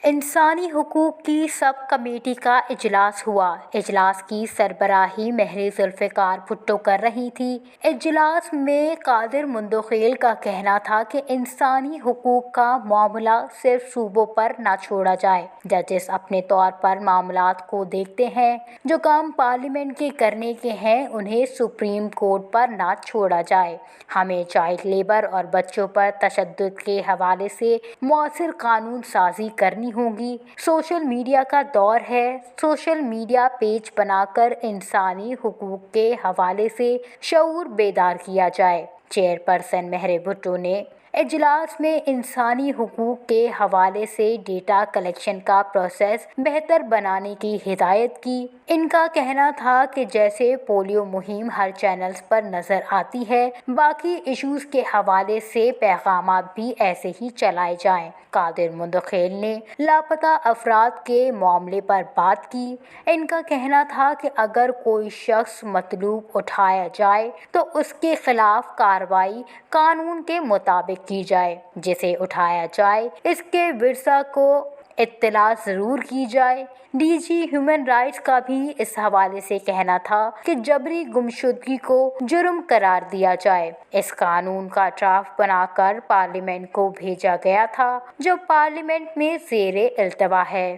انسانی حقوق کی سب کمیٹی کا اجلاس ہوا۔ اجلاس کی سربراہی مہر ذوالفقار بھٹو کر رہی تھیں۔ اجلاس میں قادر مندوخیل کا کہنا تھا کہ انسانی حقوق کا معاملہ صرف صوبوں پر نہ چھوڑا جائے۔ ججز اپنے طور پر معاملات کو دیکھتے ہیں، جو کام پارلیمنٹ کے کرنے کے ہیں انہیں سپریم کورٹ پر نہ چھوڑا جائے۔ ہمیں چائلڈ لیبر اور بچوں پر تشدد کے حوالے سے مؤثر قانون سازی کرنی ہوگی۔ سوشل میڈیا کا دور ہے، سوشل میڈیا پیج بنا کر انسانی حقوق کے حوالے سے شعور بیدار کیا جائے۔ چیئرپرسن مہر بھٹو نے اجلاس میں انسانی حقوق کے حوالے سے ڈیٹا کلیکشن کا پروسیس بہتر بنانے کی ہدایت کی۔ ان کا کہنا تھا کہ جیسے پولیو مہم ہر چینلز پر نظر آتی ہے، باقی ایشوز کے حوالے سے پیغامات بھی ایسے ہی چلائے جائیں۔ قادر مندوخیل نے لاپتہ افراد کے معاملے پر بات کی۔ ان کا کہنا تھا کہ اگر کوئی شخص مطلوب اٹھایا جائے تو اس کے خلاف کارروائی قانون کے مطابق کی جائے۔ جسے اٹھایا جائے اس کے ورثاء کو اطلاع ضرور کی جائے۔ ڈی جی ہیومن رائٹس کا بھی اس حوالے سے کہنا تھا کہ جبری گمشدگی کو جرم قرار دیا جائے۔ اس قانون کا ڈرافٹ بنا کر پارلیمنٹ کو بھیجا گیا تھا، جو پارلیمنٹ میں زیر التوا ہے۔